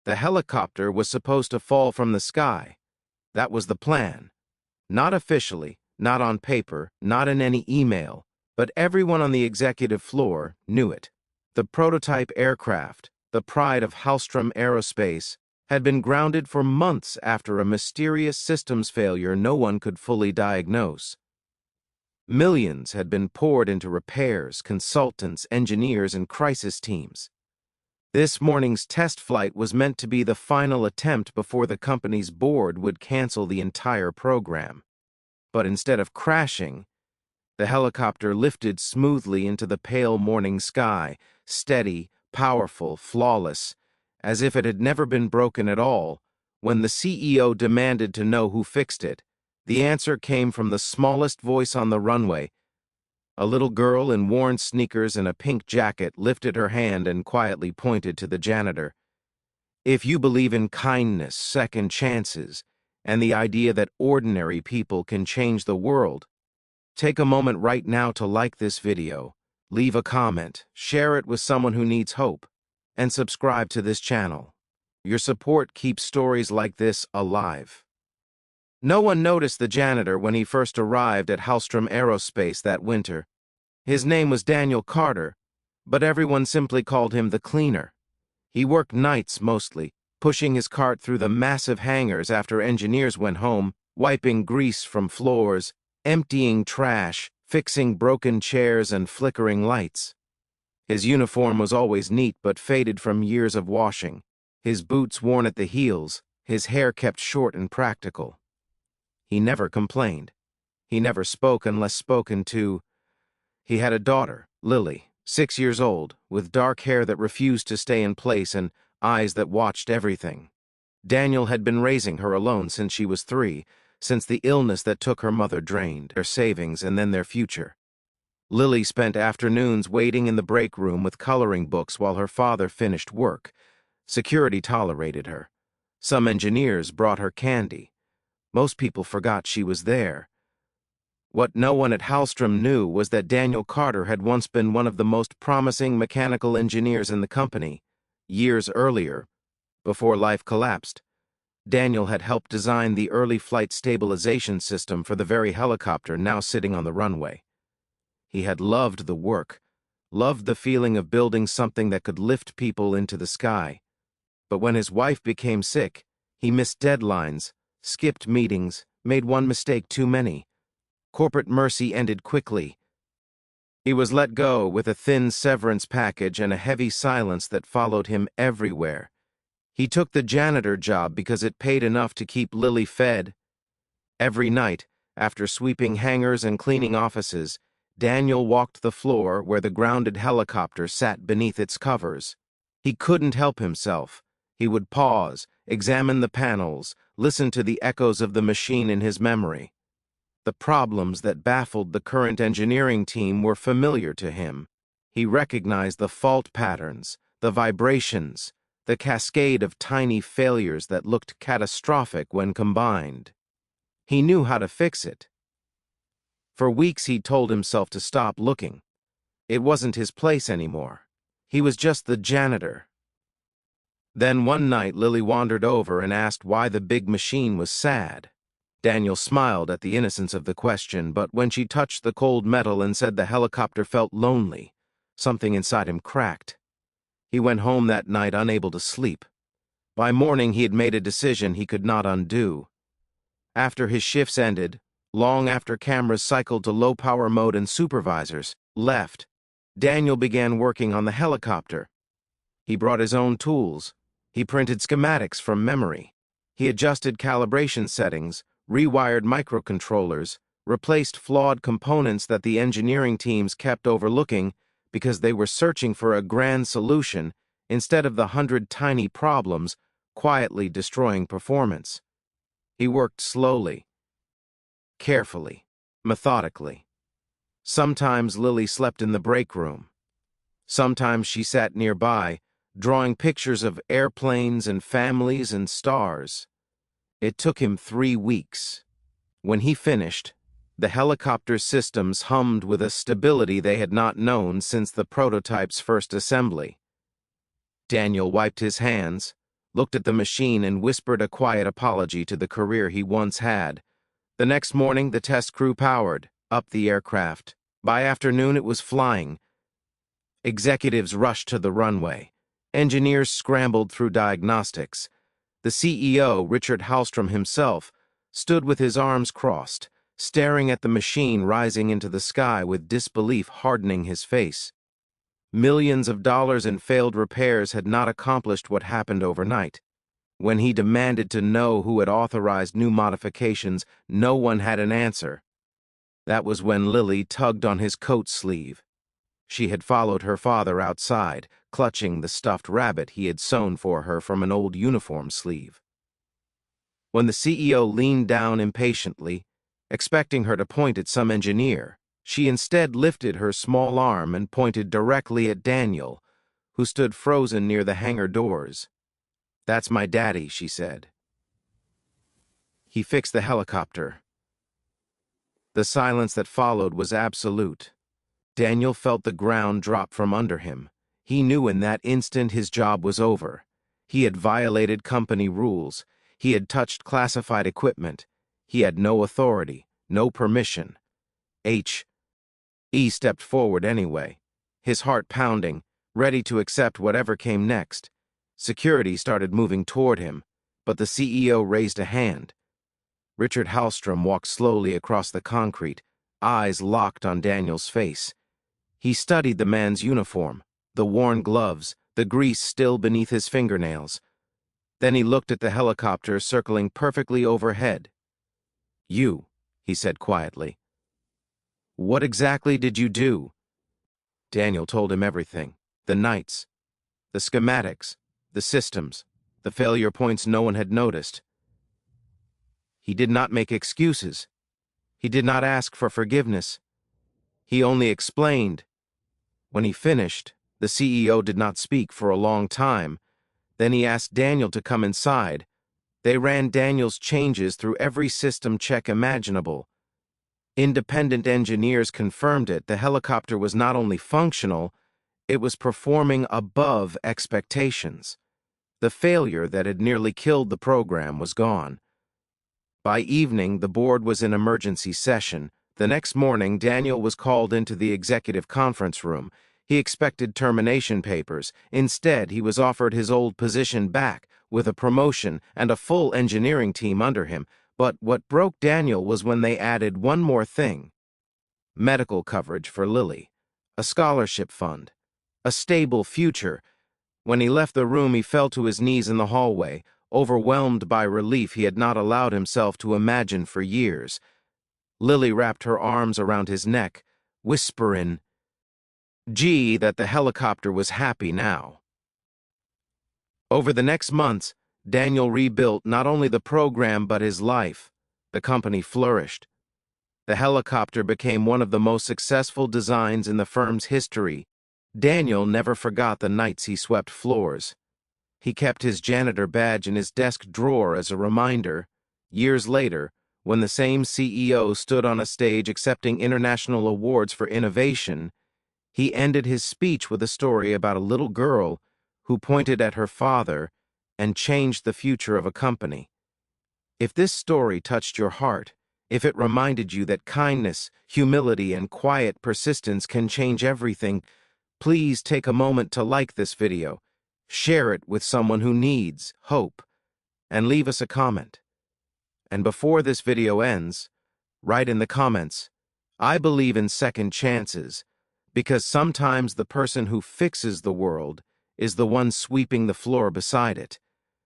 The helicopter was supposed to fall from the sky. That was the plan. Not officially, not on paper, not in any email, but everyone on the executive floor knew it. The prototype aircraft, the pride of Hallstrom Aerospace, had been grounded for months after a mysterious systems failure no one could fully diagnose. Millions had been poured into repairs, consultants, engineers, and crisis teams. This morning's test flight was meant to be the final attempt before the company's board would cancel the entire program. But instead of crashing, the helicopter lifted smoothly into the pale morning sky, steady, powerful, flawless, as if it had never been broken at all. When the CEO demanded to know who fixed it, the answer came from the smallest voice on the runway. A little girl in worn sneakers and a pink jacket lifted her hand and quietly pointed to the janitor. If you believe in kindness, second chances, and the idea that ordinary people can change the world, take a moment right now to like this video, leave a comment, share it with someone who needs hope, and subscribe to this channel. Your support keeps stories like this alive. No one noticed the janitor when he first arrived at Hallstrom Aerospace that winter. His name was Daniel Carter, but everyone simply called him the cleaner. He worked nights mostly, pushing his cart through the massive hangars after engineers went home, wiping grease from floors, emptying trash, fixing broken chairs, and flickering lights. His uniform was always neat but faded from years of washing, his boots worn at the heels, his hair kept short and practical. He never complained. He never spoke unless spoken to. He had a daughter, Lily, 6 years old, with dark hair that refused to stay in place and eyes that watched everything. Daniel had been raising her alone since she was 3, since the illness that took her mother drained their savings and then their future. Lily spent afternoons waiting in the break room with coloring books while her father finished work. Security tolerated her. Some engineers brought her candy. Most people forgot she was there. What no one at Hallstrom knew was that Daniel Carter had once been one of the most promising mechanical engineers in the company. Years earlier, before life collapsed, Daniel had helped design the early flight stabilization system for the very helicopter now sitting on the runway. He had loved the work, loved the feeling of building something that could lift people into the sky. But when his wife became sick, he missed deadlines, skipped meetings, made one mistake too many. Corporate mercy ended quickly. He was let go with a thin severance package and a heavy silence that followed him everywhere. He took the janitor job because it paid enough to keep Lily fed. Every night, after sweeping hangars and cleaning offices, Daniel walked the floor where the grounded helicopter sat beneath its covers. He couldn't help himself. He would pause, examine the panels, listen to the echoes of the machine in his memory. The problems that baffled the current engineering team were familiar to him. He recognized the fault patterns, the vibrations, the cascade of tiny failures that looked catastrophic when combined. He knew how to fix it. For weeks he'd told himself to stop looking. It wasn't his place anymore. He was just the janitor. Then one night Lily wandered over and asked why the big machine was sad. Daniel smiled at the innocence of the question, but when she touched the cold metal and said the helicopter felt lonely, something inside him cracked. He went home that night unable to sleep. By morning he had made a decision he could not undo. After his shifts ended, long after cameras cycled to low-power mode and supervisors left, Daniel began working on the helicopter. He brought his own tools. He printed schematics from memory. He adjusted calibration settings, rewired microcontrollers, replaced flawed components that the engineering teams kept overlooking because they were searching for a grand solution instead of the 100 tiny problems quietly destroying performance. He worked slowly, carefully, methodically. Sometimes Lily slept in the break room. Sometimes she sat nearby, drawing pictures of airplanes and families and stars. It took him 3 weeks. When he finished, the helicopter's systems hummed with a stability they had not known since the prototype's first assembly. Daniel wiped his hands, looked at the machine, and whispered a quiet apology to the career he once had. The next morning, the test crew powered up the aircraft. By afternoon, it was flying. Executives rushed to the runway. Engineers scrambled through diagnostics. The CEO, Richard Hallstrom himself, stood with his arms crossed, staring at the machine rising into the sky with disbelief hardening his face. Millions of dollars in failed repairs had not accomplished what happened overnight. When he demanded to know who had authorized new modifications, no one had an answer. That was when Lily tugged on his coat sleeve. She had followed her father outside, clutching the stuffed rabbit he had sewn for her from an old uniform sleeve. When the CEO leaned down impatiently, expecting her to point at some engineer, she instead lifted her small arm and pointed directly at Daniel, who stood frozen near the hangar doors. "That's my daddy," she said. "He fixed the helicopter." The silence that followed was absolute. Daniel felt the ground drop from under him. He knew in that instant his job was over. He had violated company rules. He had touched classified equipment. He had no authority, no permission. He stepped forward anyway, his heart pounding, ready to accept whatever came next. Security started moving toward him, but the CEO raised a hand. Richard Hallstrom walked slowly across the concrete, eyes locked on Daniel's face. He studied the man's uniform, the worn gloves, the grease still beneath his fingernails. Then he looked at the helicopter circling perfectly overhead. "You," he said quietly. "What exactly did you do?" Daniel told him everything. The nights, the schematics, the systems, the failure points no one had noticed. He did not make excuses. He did not ask for forgiveness. He only explained. When he finished, the CEO did not speak for a long time. Then he asked Daniel to come inside. They ran Daniel's changes through every system check imaginable. Independent engineers confirmed it. The helicopter was not only functional, it was performing above expectations. The failure that had nearly killed the program was gone. By evening, the board was in emergency session. The next morning, Daniel was called into the executive conference room. He expected termination papers. Instead, he was offered his old position back, with a promotion and a full engineering team under him. But what broke Daniel was when they added one more thing: medical coverage for Lily, a scholarship fund, a stable future. When he left the room, he fell to his knees in the hallway, overwhelmed by relief he had not allowed himself to imagine for years. Lily wrapped her arms around his neck, whispering, "Gee, that the helicopter was happy now." Over the next months, Daniel rebuilt not only the program but his life. The company flourished. The helicopter became one of the most successful designs in the firm's history. Daniel never forgot the nights he swept floors. He kept his janitor badge in his desk drawer as a reminder. Years later, when the same CEO stood on a stage accepting international awards for innovation, he ended his speech with a story about a little girl who pointed at her father and changed the future of a company. If this story touched your heart, if it reminded you that kindness, humility, and quiet persistence can change everything, please take a moment to like this video, share it with someone who needs hope, and leave us a comment. And before this video ends, write in the comments, "I believe in second chances," because sometimes the person who fixes the world is the one sweeping the floor beside it.